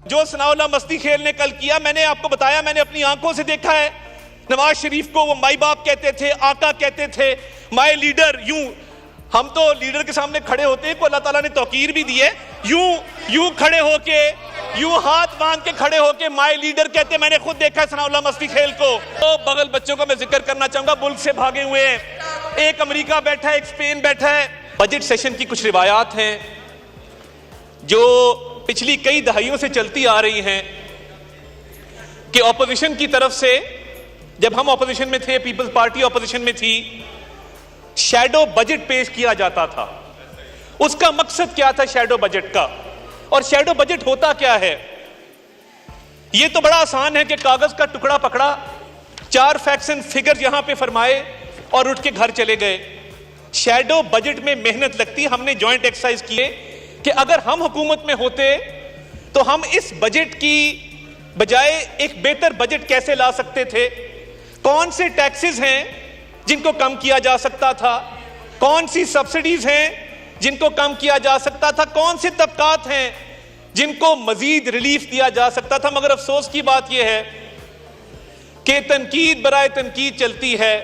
جو ثناءاللہ مستی خیل نے کل کیا، میں نے آپ کو بتایا، میں نے اپنی آنکھوں سے دیکھا ہے۔ نواز شریف کو وہ مائی باپ کہتے تھے، آقا کہتے تھے، مائی لیڈر۔ یوں ہم تو لیڈر کے سامنے کھڑے ہوتے ہیں کو اللہ تعالیٰ نے توقیر بھی دی ہے، یوں کھڑے ہو کے، یوں ہاتھ مانگ کے کھڑے ہو کے مائی لیڈر کہتے ہیں۔ میں نے خود دیکھا ہے ثناءاللہ مستی خیل کو۔ تو بغل بچوں کا میں ذکر کرنا چاہوں گا، ملک سے بھاگے ہوئے ہیں، ایک امریکہ بیٹھا ہے، ایک اسپین بیٹھا ہے۔ بجٹ سیشن کی کچھ روایات ہیں جو پچھلی کئی دہائیوں سے چلتی آ رہی ہیں کہ اپوزیشن کی طرف سے، جب ہم اپوزیشن میں تھے، پیپلز پارٹی اپوزیشن میں تھی، شیڈو بجٹ پیش کیا جاتا تھا۔ اس کا مقصد کیا تھا شیڈو بجٹ کا؟ اور شیڈو بجٹ ہوتا کیا ہے؟ یہ تو بڑا آسان ہے کہ کاغذ کا ٹکڑا پکڑا، 4 فیکٹس اینڈ فگر یہاں پہ فرمائے اور اٹھ کے گھر چلے گئے۔ شیڈو بجٹ میں محنت لگتی۔ ہم نے جوائنٹ ایکسرسائز کیے کہ اگر ہم حکومت میں ہوتے تو ہم اس بجٹ کی بجائے ایک بہتر بجٹ کیسے لا سکتے تھے؟ کون سے ٹیکسز ہیں جن کو کم کیا جا سکتا تھا؟ کون سی سبسڈیز ہیں جن کو کم کیا جا سکتا تھا؟ کون سے طبقات ہیں جن کو مزید ریلیف دیا جا سکتا تھا؟ مگر افسوس کی بات یہ ہے کہ تنقید برائے تنقید چلتی ہے۔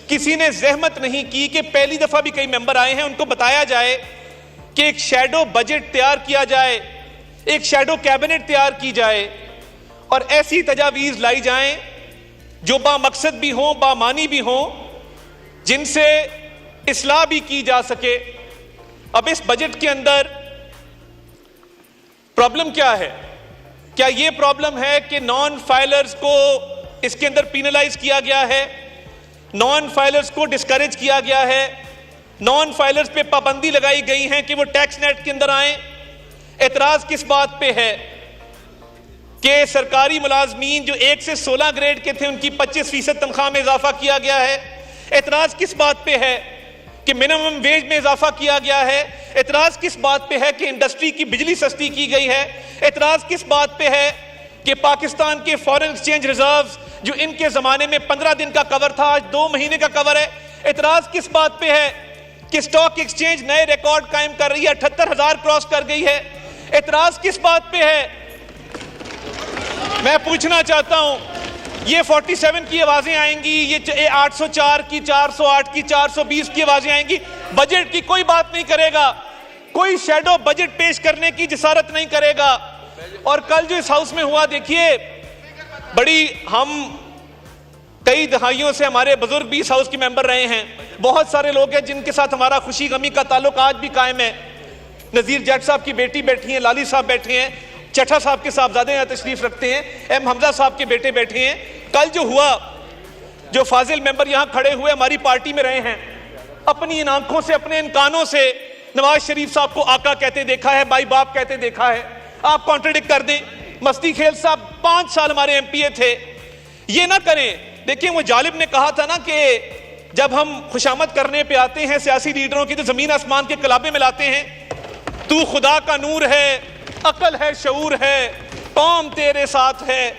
کسی نے زحمت نہیں کی کہ پہلی دفعہ بھی کئی ممبر آئے ہیں، ان کو بتایا جائے کہ ایک شیڈو بجٹ تیار کیا جائے، ایک شیڈو کیبنٹ تیار کی جائے اور ایسی تجاویز لائی جائیں جو با مقصد بھی ہوں، با معنی بھی ہوں، جن سے اصلاح بھی کی جا سکے۔ اب اس بجٹ کے اندر پرابلم کیا ہے؟ کیا یہ پرابلم ہے کہ نان فائلرز کو اس کے اندر پینلائز کیا گیا ہے، نان فائلرز کو ڈسکریج کیا گیا ہے، نان فائلرز پہ پابندی لگائی گئی ہیں کہ وہ ٹیکس نیٹ کے اندر آئیں؟ اعتراض کس بات پہ ہے کہ سرکاری ملازمین جو 1 سے 16 گریڈ کے تھے ان کی 25% تنخواہ میں اضافہ کیا گیا ہے؟ اعتراض کس بات پہ ہے کہ منیمم ویج میں اضافہ کیا گیا ہے؟ اعتراض کس بات پہ ہے کہ انڈسٹری کی بجلی سستی کی گئی ہے؟ اعتراض کس بات پہ ہے کہ پاکستان کے فارن ایکسچینج ریزروز جو ان کے زمانے میں 15 دن کا کور تھا آج 2 مہینے کا کور ہے؟ اعتراض کس بات پہ ہے کہ سٹاک ایکسچینج نئے ریکارڈ قائم کر رہی ہے، 78,000 کراس کر گئی ہے؟ اعتراض کس بات پہ ہے؟ میں پوچھنا چاہتا ہوں، یہ 47 کی آوازیں آئیں گی، یہ 804 کی، 408 کی، 420 کی آوازیں آئیں گی، بجٹ کی کوئی بات نہیں کرے گا، کوئی شیڈو بجٹ پیش کرنے کی جسارت نہیں کرے گا۔ اور کل جو اس ہاؤس میں ہوا، دیکھیے بڑی، ہم کئی دہائیوں سے ہمارے بزرگ بھی اس ہاؤس کے ممبر رہے ہیں، بہت سارے لوگ ہیں جن کے ساتھ ہمارا خوشی غمی کا تعلق آج بھی قائم ہے۔ نذیر جٹ صاحب کی بیٹی بیٹھی ہیں، لالی صاحب بیٹھے ہیں، چٹھا صاحب کے صاحبزادے یہاں تشریف رکھتے ہیں، ایم حمزہ صاحب کے بیٹے بیٹھے ہیں۔ کل جو ہوا، جو فاضل ممبر یہاں کھڑے ہوئے ہماری پارٹی میں رہے ہیں، اپنی ان آنکھوں سے، اپنے ان کانوں سے نواز شریف صاحب کو آقا کہتے دیکھا ہے، بائی باپ کہتے دیکھا ہے۔ آپ کانٹرڈکٹ کر دیں۔ مستی خیل صاحب 5 سال ہمارے ایم پی اے تھے۔ یہ نہ کریں۔ دیکھیں وہ جالب نے کہا تھا نا کہ جب ہم خوشامد کرنے پہ آتے ہیں سیاسی لیڈروں کی تو زمین آسمان کے کلابے میں لاتے ہیں۔ تو خدا کا نور ہے، عقل ہے، شعور ہے، قوم تیرے ساتھ ہے،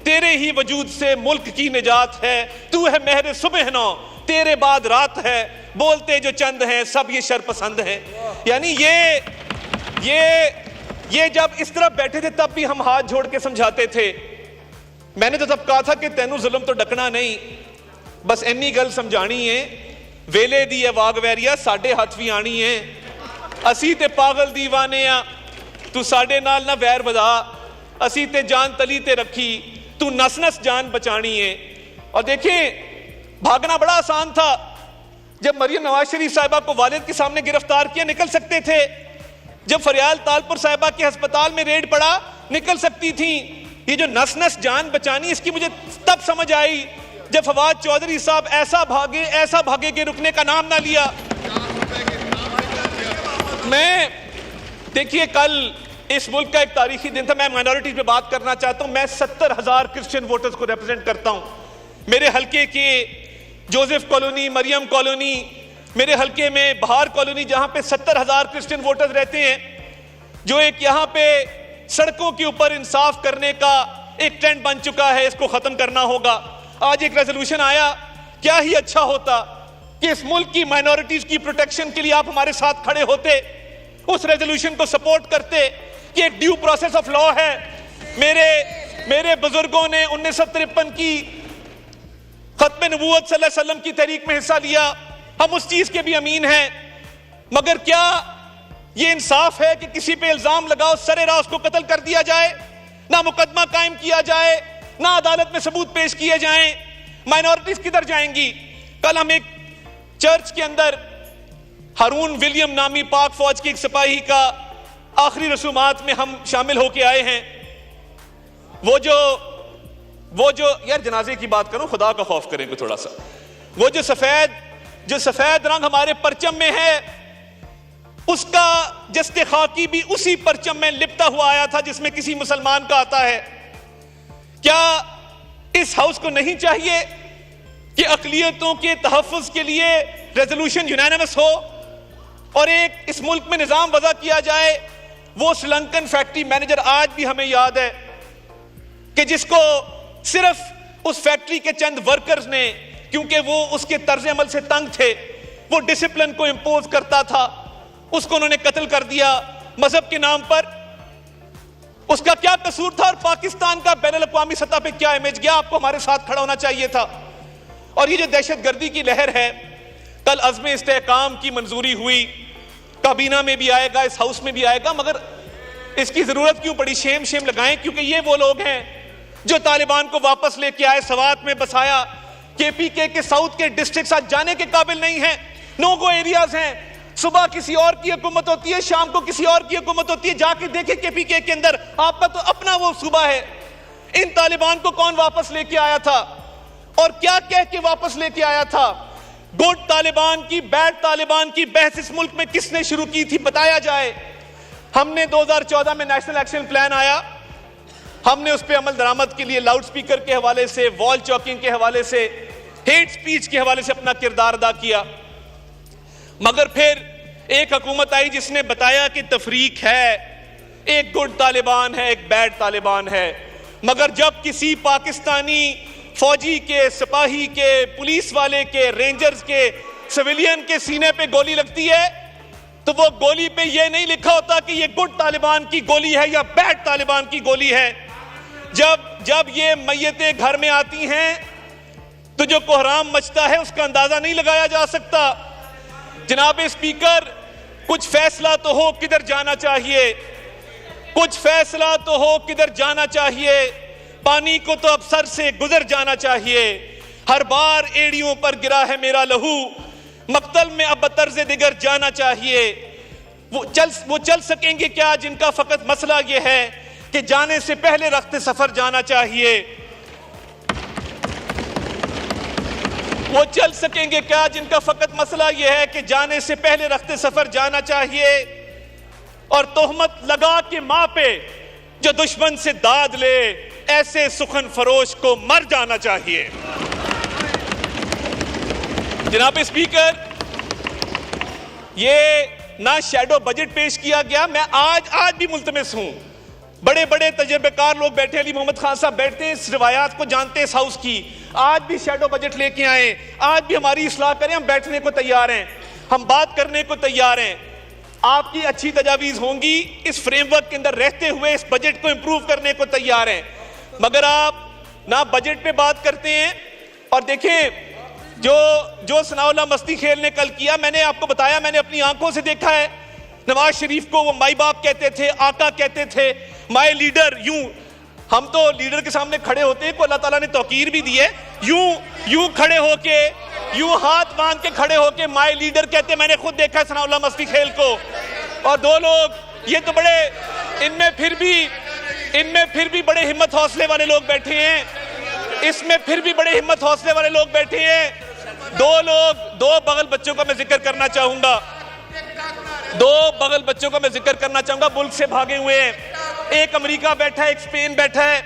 تیرے ہی وجود سے ملک کی نجات ہے، تو ہے مہر صبح نو، تیرے بعد رات ہے، بولتے جو چند ہیں سب یہ شرپسند ہیں۔ یعنی یہ جب اس طرح بیٹھے تھے تب بھی ہم ہاتھ جوڑ کے سمجھاتے تھے۔ میں نے تو تب کہا تھا کہ تینوں ظلم تو ڈکنا نہیں، بس اینی گل سمجھانی ہے، ویلے دی ہے واگ ویریا ساڈے ہاتھ بھی آنی ہے، اسی تے پاگل دیوانے آ تو ساڈے نال نہ ویر بدا، اسی تے جان تلی تے رکھی تو نس نس جان بچانی ہے۔ اور دیکھیں بھاگنا بڑا آسان تھا۔ جب مریم نواز شریف صاحبہ کو والد کے سامنے گرفتار کیا نکل سکتے تھے، جب فریال تالپور صاحبہ کے ہسپتال میں ریڈ پڑا نکل سکتی تھیں۔ یہ جو نس نس جان بچانی، اس کی مجھے تب سمجھ آئی جب فواد چودھری صاحب ایسا بھاگے کہ رکنے کا نام نہ لیا۔ میں دیکھیے کل اس ملک کا ایک تاریخی دن تھا، میں مائنورٹیز پہ بات کرنا چاہتا ہوں۔ میں 70,000 کرسچن ووٹرز کو ریپرزینٹ کرتا ہوں۔ میرے حلقے کے جوزف کالونی، مریم کالونی، میرے حلقے میں بہار کالونی جہاں پہ 70,000 کرسچن ووٹرز رہتے ہیں، جو ایک یہاں پہ سڑکوں کے اوپر انصاف کرنے کا ایک ٹرینڈ بن چکا ہے، اس کو ختم کرنا ہوگا۔ آج ایک ریزولوشن آیا، کیا ہی اچھا ہوتا کہ اس ملک کی مائنورٹیز کی پروٹیکشن کے لیے آپ ہمارے ساتھ کھڑے ہوتے، اس ریزولوشن کو سپورٹ کرتے کہ ایک ڈیو پروسیس آف لا ہے، میرے بزرگوں نے 1953 کی ختم نبوت صلی اللہ علیہ وسلم کی تحریک میں حصہ لیا، ہم اس چیز کے بھی امین ہیں، مگر کیا یہ انصاف ہے کہ کسی پہ الزام لگاؤ سرے راہ اس کو قتل کر دیا جائے، نہ مقدمہ قائم کیا جائے، نہ عدالت میں ثبوت پیش کیے جائیں؟ مائنورٹیز کدھر جائیں گی؟ کل ہم ایک چرچ کے اندر ہارون ولیم نامی پاک فوج کے ایک سپاہی کا آخری رسومات میں ہم شامل ہو کے آئے ہیں۔ وہ جو یار جنازے کی بات کروں، خدا کا خوف کریں کو تھوڑا سا، وہ جو سفید رنگ ہمارے پرچم میں ہے، اس کا جست خاکی بھی اسی پرچم میں لپٹا ہوا آیا تھا جس میں کسی مسلمان کا آتا ہے۔ کیا اس ہاؤس کو نہیں چاہیے کہ اقلیتوں کے تحفظ کے لیے ریزولوشن یونانیمس ہو اور ایک اس ملک میں نظام وضع کیا جائے؟ وہ سری لنکن فیکٹری مینیجر آج بھی ہمیں یاد ہے کہ جس کو صرف اس فیکٹری کے چند ورکرز نے، کیونکہ وہ اس کے طرز عمل سے تنگ تھے، وہ ڈسپلن کو امپوز کرتا تھا، اس کو انہوں نے قتل کر دیا مذہب کے نام پر۔ اس کا کیا قصور تھا اور پاکستان کا بین الاقوامی سطح پہ کیا امیج گیا؟ آپ کو ہمارے ساتھ کھڑا ہونا چاہیے تھا۔ اور یہ جو دہشت گردی کی لہر ہے، کل عزم استحکام کی منظوری ہوئی، کابینہ میں بھی آئے گا، اس ہاؤس میں بھی آئے گا، مگر اس کی ضرورت کیوں پڑی؟ شیم لگائیں، کیونکہ یہ وہ لوگ ہیں جو طالبان کو واپس لے کے آئے، سوات میں بسایا، کے پی کے ساؤتھ کے ڈسٹرکٹس آج جانے کے قابل نہیں ہیں، نو گو ایریاز ہیں۔ صبح کسی اور کی حکومت ہوتی ہے، شام کو کسی اور کی حکومت ہوتی ہے، جا کے دیکھیں کے پی کے اندر، آپ کا تو اپنا وہ صوبہ ہے۔ ان طالبان کو کون واپس لے کے آیا تھا اور کیا کہہ کے واپس لے کے آیا تھا؟ گڈ طالبان کی، بیڈ طالبان کی بحث اس ملک میں کس نے شروع کی تھی؟ بتایا جائے۔ ہم نے 2014 میں نیشنل ایکشن پلان آیا، ہم نے اس پہ عمل درآمد کے لیے لاؤڈ سپیکر کے حوالے سے، وال چاکنگ کے حوالے سے، ہیٹ سپیچ کے حوالے سے اپنا کردار ادا کیا، مگر پھر ایک حکومت آئی جس نے بتایا کہ تفریق ہے، ایک گڈ طالبان ہے، ایک بیڈ طالبان ہے۔ مگر جب کسی پاکستانی فوجی کے، سپاہی کے، پولیس والے کے، رینجرز کے، سویلین کے سینے پہ گولی لگتی ہے تو وہ گولی پہ یہ نہیں لکھا ہوتا کہ یہ گڈ طالبان کی گولی ہے یا بیڈ طالبان کی گولی ہے۔ جب یہ میتیں گھر میں آتی ہیں تو جو کوہرام مچتا ہے اس کا اندازہ نہیں لگایا جا سکتا۔ جناب اسپیکر، کچھ فیصلہ تو ہو کدھر جانا چاہیے، کچھ فیصلہ تو ہو کدھر جانا چاہیے، پانی کو تو اب سر سے گزر جانا چاہیے، ہر بار ایڑیوں پر گرا ہے میرا لہو، مقتل میں اب بطرز دیگر جانا چاہیے۔ وہ چل سکیں گے کیا جن کا فقط مسئلہ یہ ہے کہ جانے سے پہلے رخت سفر جانا چاہیے؟ وہ چل سکیں گے کیا جن کا فقط مسئلہ یہ ہے کہ جانے سے پہلے رخت سفر جانا چاہیے؟ اور تہمت لگا کے ماں پہ جو دشمن سے داد لے، ایسے سخن فروش کو مر جانا چاہیے۔ جناب اسپیکر، یہ نہ شیڈو بجٹ پیش کیا گیا، میں آج بھی ملتمس ہوں، بڑے بڑے تجربہ کار لوگ بیٹھے، علی محمد خان صاحب بیٹھتے ہیں، اس روایات کو جانتے ہیں اس ہاؤس کی، آج بھی شیڈو بجٹ لے کے آئیں، آج بھی ہماری اصلاح کریں، ہم بیٹھنے کو تیار ہیں، ہم بات کرنے کو تیار ہیں۔ آپ کی اچھی تجاویز ہوں گی، اس فریم ورک کے اندر رہتے ہوئے اس بجٹ کو امپروو کرنے کو تیار ہیں، مگر آپ نہ بجٹ پہ بات کرتے ہیں۔ اور دیکھیں جو ثناء اللہ مستی خیل نے کل کیا، میں نے آپ کو بتایا، میں نے اپنی آنکھوں سے دیکھا ہے، نواز شریف کو وہ مائی باپ کہتے تھے، آقا کہتے تھے، مائی لیڈر، یوں ہم تو لیڈر کے سامنے کھڑے ہوتے ہیں کو اللہ تعالیٰ نے توقیر بھی دی ہے، یوں کھڑے ہو کے، یوں ہاتھ باندھ کے کھڑے ہو کے مائی لیڈر کہتے، میں نے خود دیکھا ہے ثناء اللہ مستی خیل کو۔ اور دو لوگ یہ تو بڑے، ان میں پھر بھی بڑے ہمت حوصلے والے لوگ بیٹھے ہیں، اس میں پھر بھی بڑے ہمت حوصلے والے لوگ بیٹھے ہیں۔ دو بغل بچوں کا میں ذکر کرنا چاہوں گا، ملک سے بھاگے ہوئے ہیں، ایک امریکہ بیٹھا ہے، ایک اسپین بیٹھا ہے،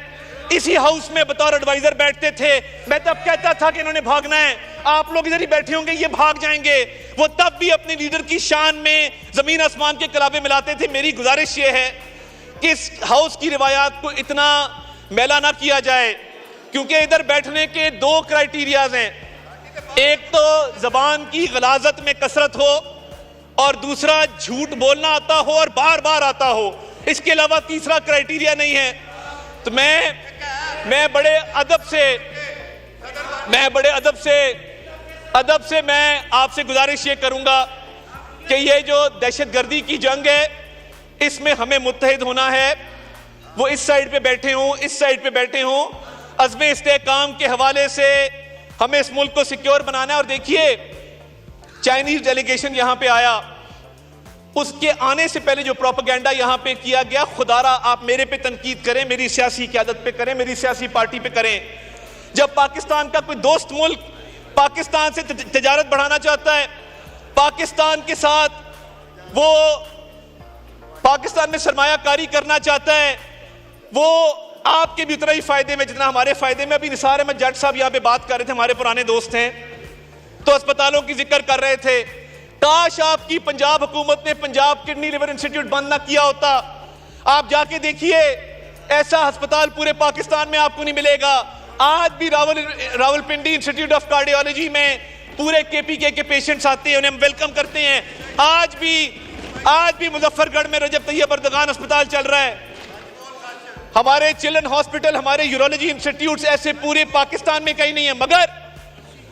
اسی ہاؤس میں بطور ایڈوائزر بیٹھتے تھے۔ میں تب کہتا تھا کہ انہوں نے بھاگنا ہے، آپ لوگ ادھر ہی بیٹھے ہوں گے، یہ بھاگ جائیں گے۔ وہ تب بھی اپنے لیڈر کی شان میں زمین آسمان کے کلابے ملاتے تھے۔ میری گزارش یہ ہے کہ اس ہاؤس کی روایات کو اتنا میلا نہ کیا جائے، کیونکہ ادھر بیٹھنے کے دو کرائیٹیریاز ہیں، ایک تو زبان کی غلاظت میں کثرت ہو اور دوسرا جھوٹ بولنا آتا ہو اور بار بار آتا ہو، اس کے علاوہ تیسرا کرائیٹیریا نہیں ہے۔ تو میں بڑے ادب سے میں آپ سے گزارش یہ کروں گا کہ یہ جو دہشت گردی کی جنگ ہے اس میں ہمیں متحد ہونا ہے. وہ اس سائیڈ پہ بیٹھے ہوں, اس سائیڈ پہ بیٹھے ہوں, عزم استحکام کے حوالے سے ہمیں اس ملک کو سیکیور بنانا ہے. اور دیکھیے چائنیز ڈیلیگیشن یہاں پہ آیا, اس کے آنے سے پہلے جو پروپیگنڈا یہاں پہ کیا گیا, خدا را آپ میرے پہ تنقید کریں, میری سیاسی قیادت پہ کریں, میری سیاسی پارٹی پہ کریں. جب پاکستان کا کوئی دوست ملک پاکستان سے تجارت بڑھانا چاہتا ہے, پاکستان کے ساتھ وہ پاکستان میں سرمایہ کاری کرنا چاہتا ہے, وہ آپ کے بھی اتنا ہی فائدے میں جتنا ہمارے فائدے میں. ابھی نثار احمد جٹ صاحب یہاں پہ بات کر رہے تھے, ہمارے پرانے دوست ہیں, تو اسپتالوں کی ذکر کر رہے تھے. کاش آپ کی پنجاب حکومت نے پنجاب کڈنی لیور انسٹیٹیوٹ بند نہ کیا ہوتا. آپ جا کے دیکھیے ایسا ہسپتال پورے پاکستان میں آپ کو نہیں ملے گا. آج بھی راولپنڈی انسٹیٹیوٹ آف کارڈیالوجی میں پورے کے پی کے پیشنٹس آتے ہیں, انہیں ہم ویلکم کرتے ہیں. آج بھی مظفر گڑھ میں رجب طیب اردگان اسپتال چل رہا ہے. ہمارے چلڈرن ہاسپٹل, ہمارے یورولوجی انسٹیٹیوٹس ایسے پورے پاکستان میں کہیں نہیں ہیں. مگر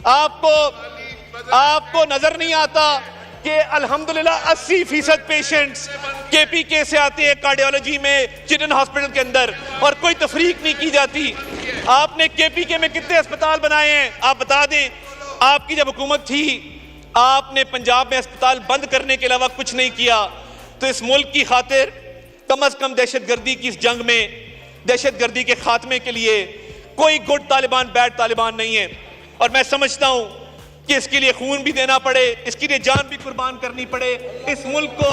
آپ کو نظر نہیں آتا کہ الحمدللہ 80% پیشنٹس کے پی کے سے آتے ہیں کارڈیالوجی میں چلڈرن ہاسپٹل کے اندر, اور کوئی تفریق نہیں کی جاتی. آپ نے کے پی کے میں کتنے اسپتال بنائے ہیں آپ بتا دیں. آپ کی جب حکومت تھی آپ نے پنجاب میں اسپتال بند کرنے کے علاوہ کچھ نہیں کیا. تو اس ملک کی خاطر کم از کم دہشت گردی کی اس جنگ میں, دہشت گردی کے خاتمے کے لیے کوئی گڈ طالبان بیڈ طالبان نہیں ہے. اور میں سمجھتا ہوں کہ اس کے لیے خون بھی دینا پڑے, اس کے لیے جان بھی قربان کرنی پڑے. اس ملک کو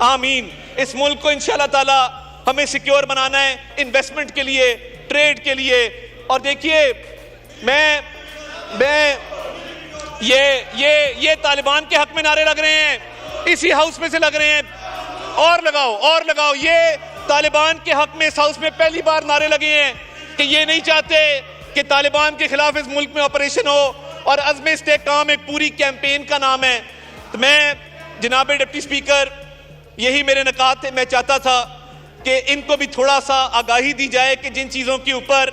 آمین, اس ملک کو انشاءاللہ تعالی ہمیں سیکیور بنانا ہے, انویسٹمنٹ کے لیے, ٹریڈ کے لیے. اور دیکھیے میں یہ طالبان کے حق میں نعرے لگ رہے ہیں, اسی ہاؤس میں سے لگ رہے ہیں, اور لگاؤ. یہ طالبان کے حق میں اس ہاؤس میں پہلی بار نعرے لگے ہیں کہ یہ نہیں چاہتے کہ طالبان کے خلاف اس ملک میں آپریشن ہو, اور عزم استحکام ایک پوری کیمپین کا نام ہے. تو میں جناب ڈپٹی سپیکر یہی میرے نکات تھے. میں چاہتا تھا کہ ان کو بھی تھوڑا سا آگاہی دی جائے کہ جن چیزوں کے اوپر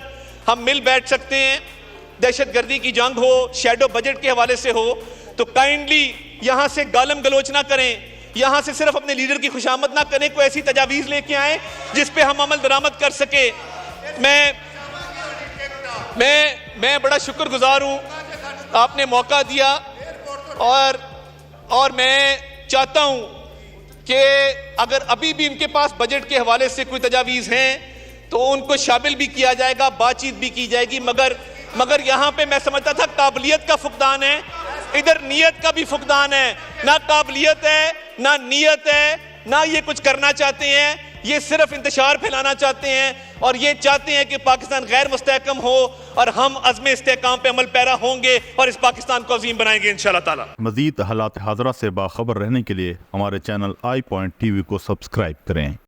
ہم مل بیٹھ سکتے ہیں, دہشت گردی کی جنگ ہو, شیڈو بجٹ کے حوالے سے ہو, تو کائنڈلی یہاں سے گالم گلوچ نہ کریں, یہاں سے صرف اپنے لیڈر کی خوشامد نہ کریں, کوئی ایسی تجاویز لے کے آئیں جس پہ ہم عمل درآمد کر سکیں. میں بڑا شکر گزار ہوں, آپ نے موقع دیا, اور میں چاہتا ہوں کہ اگر ابھی بھی ان کے پاس بجٹ کے حوالے سے کوئی تجاویز ہیں تو ان کو شامل بھی کیا جائے گا, بات چیت بھی کی جائے گی. مگر یہاں پہ میں سمجھتا تھا قابلیت کا فقدان ہے, ادھر نیت کا بھی فقدان ہے. نہ قابلیت ہے, نہ نیت ہے, نہ یہ کچھ کرنا چاہتے ہیں, یہ صرف انتشار پھیلانا چاہتے ہیں, اور یہ چاہتے ہیں کہ پاکستان غیر مستحکم ہو, اور ہم عزم استحکام پہ عمل پیرا ہوں گے اور اس پاکستان کو عظیم بنائیں گے انشاءاللہ تعالی. مزید حالات حاضرہ سے باخبر رہنے کے لیے ہمارے channel I point T V کو سبسکرائب کریں.